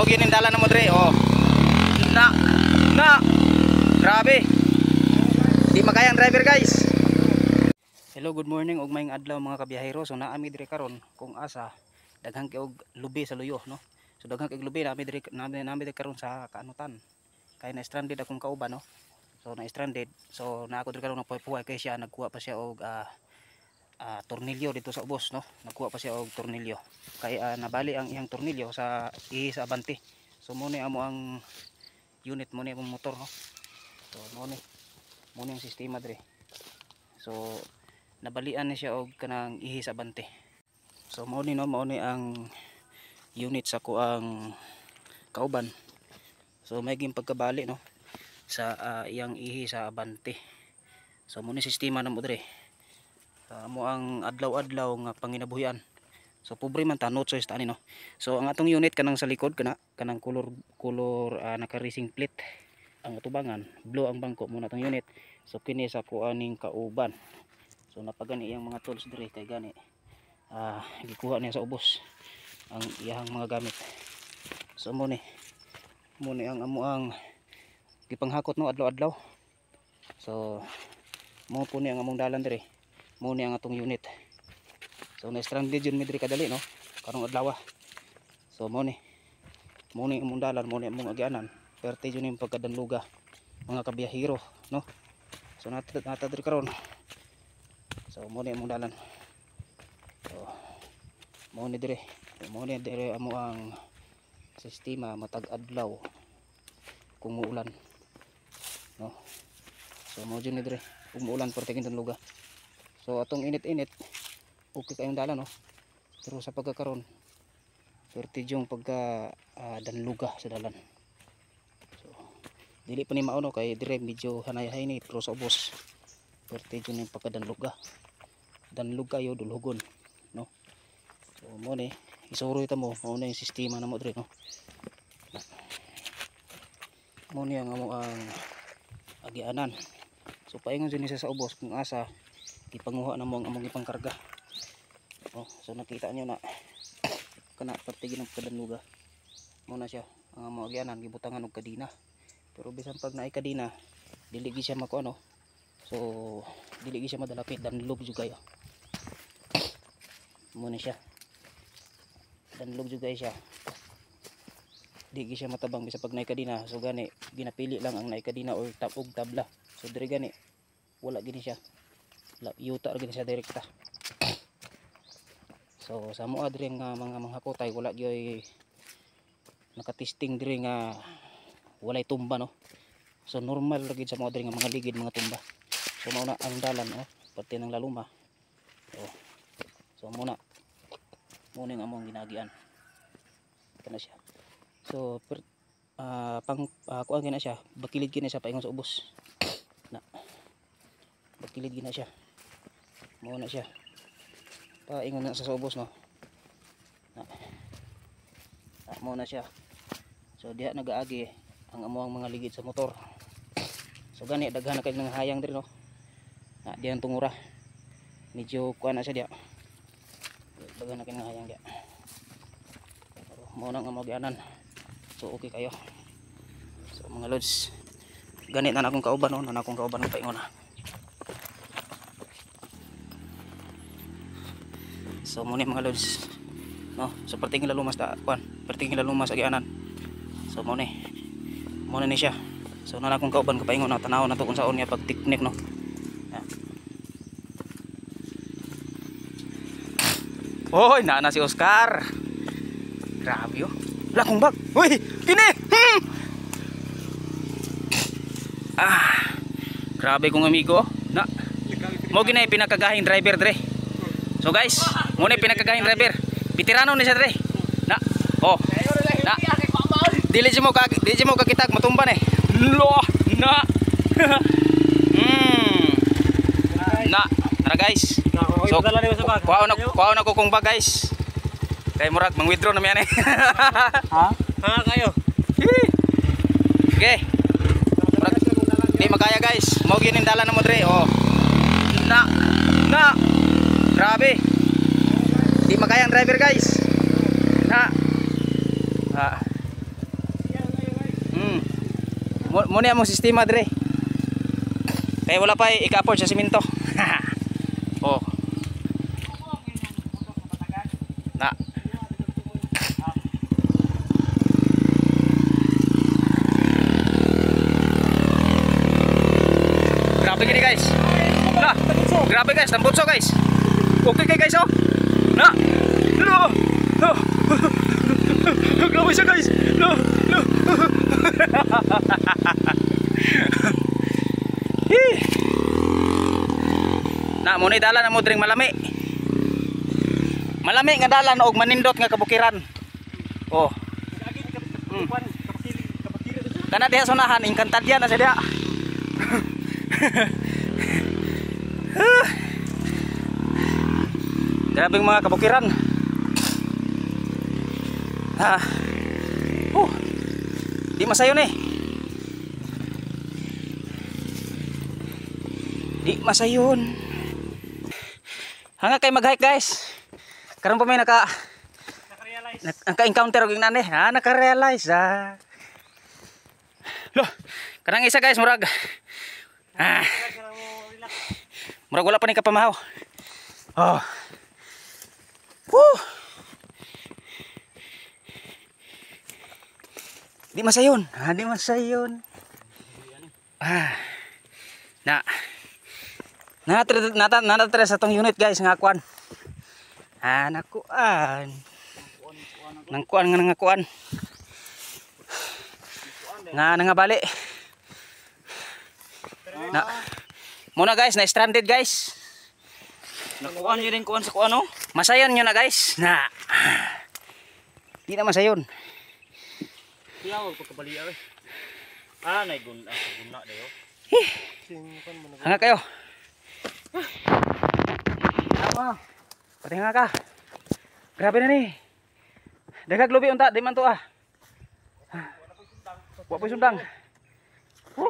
ginin dala na mo dre. Oh. Na. Grabe. Di makayang driver guys. Hello, good morning ug maayong adlaw mga kabiyahero. So naami dire karon kung asa daghang kay og lubi sa luyo, no. So daghang kay lubi naami dire karon sa Kaanutan. Kay na stranded akong kauban, no. So na stranded. So na ako dire karon napuy-puy kay siya nagkuha pa siya og tornilyo dito sa ubos, no. Nagkuha pa siya og tornilyo. Kay nabali ang iyang tornilyo sa Abante. So mo ni amo ang unit mo ni ang motor, no. So mo ni ang sistema dire. So nabalian na siya og kanang ihis Abante. So mao ni ang unit sa kuang kauban. So may gim pagkabali, no, sa iyang ihis sa Abante. So mo ni sistema na mo dire. Mo ang adlaw-adlaw nga panginabuhian. So pobre man ta, no choice ta ani, no. So ang atong unit kanang sa likod kanang color naka racing plate ang atubangan, blue ang bangko mo natong unit. So kini sa kuaning kauban. So napagani iyang mga tools dire kay gani gikuha niya sa ubos ang iyang mga gamit. So mo ni ang amuang gipanghakot, no, adlaw-adlaw. So mo po ni ang among dalan dire. Mo ni ang atong unit. So na stranded yun mi dire kadali, no, karong adlaw. So mo ni among dalan, mo ni among agianan. Perte yun yung pagkadanluga mga kabiyahero, no. So nata dire karon. So mo ni among dalan. So mo ni dire amo ang sistema matag adlaw kung muulan, no. So mo jud ni dire kung muulan perte kin luga. So atong init-init okay kayong dalan, no. Pero sa pagkakaron perte yung pagka danluga sa dalan. So dili pa ni mao, no, kay dire medyo hanay-hay ni pero sa ubos perte yung pagkadanluga. Danlug kayo dulhugon, no. So mo ni isuroy ta mo na yung sistema na mo dire, no. Mo ni ang amo ang agianan. So paingon din siya sa ubos kung asa ipanguha na mo ang among ipangkarga. Oh, so nakita nyo na kana partigin ng pagdanluga. Mo na siya ang among agianan gibutangan og kadina. Pero bisan pag naay kadina dili gi siya mako, ano. So dili gi siya madalapit, danlog jud kayo. Mo na siya danlog jud kayo siya. Dili gi siya matabang bisan pag naay kadina. So gani ginapili lang ang naay kadina or tabla. So dire gani wala gini siya. Yuta ra gini siya direkta. So sa moa dire nga mga manghakotay wala gyoy nakatesting dire nga walay tumba, no. So normal ra gid sa moa dire nga mga ligid mga tumba. So mao na ang dalan, oh, pati ng laluma. So muna ang among ginagian kana siya. So kuan gina siya, bakilid gina siya paingon sa ubos na bakilid gina siya. Mao na siya paingon na sa ubos, no. Mao na siya. So diha nagaagi ang amuang mga ligid sa motor. So gani daghan na kay ng hayang diri, no. Diyan tungura medyo kuan na siya diha. Daghan na kay ng hayang diha. Mao nang among gianan. So okay kayo. So mga lods, gani na akong kauban, no, na akong kauban ng paingon na. So muna mga lods, no. So pertingin lalumas ta kuan, pertingin lalumas agianan. So muna ni siya. So na akong kauban kapaingon na tanaw na to kung saon niya pag teknik, no. Oy, na si Oscar. Grabe yo. Wala kong bag. Uy, kini. Grabe kong amigo. Na. Mo ginay pinakagahing driver dire. So guys, mo ni pinakagahing driver. Veterano ni siya dire. Na. Oh. Na. Dili mo kakitag matumban eh. Lo, na. Na. Tara guys. So, kuha na ko kung bag, guys. Kay murag mang-withdraw na yan eh. Ha? Kayo. Okay. Di makaya guys. Mo gyud ning dalan na mo dire. Oh. Na. Grabe. Di makaya ang driver guys. Na. Muna among sistema dire. Kaya wala pa ika-afford sa simento. Oh. Na. Grabe gini guys. Na. Grabe guys, tambutso guys. Okay kay guys oh. Na. No. No. Grabe siya guys. No. No. Na mo ni dalan na mo dring malami. Malami nga dalan og manindot nga kabukiran. Oh. Kana diha sonahan inkantadya na sa diha. Grabe mga kabukiran. Ha. Di masayon eh. Di masayon. Hanga kay mag-hike guys. Karon pa may naka-encounter og ingnan eh. Ha, naka-realize ah. Loh, kanang isa guys murag. Ah. Murag wala pa ni kapamahaw. Oh. Woo. Di masayon. Ah, di masayon. Ah. Na. Natatra sa tong unit guys nga kuan. Ah, nakuan. Nang kuan nga nangakuan. Nga nangabali. Na. Muna guys, na stranded guys. Nakuan niyo rin kuan sa kuan no? Masayon niyo na guys. Na. Di na masayon. Tiyawag ko kabaliya eh. Ah, naiguna dayo. Hanga kayo. Tama. Patinga ka. Grabe na ni. Dagag lubi unta, di man to ah. Wa pa sundang. Oh,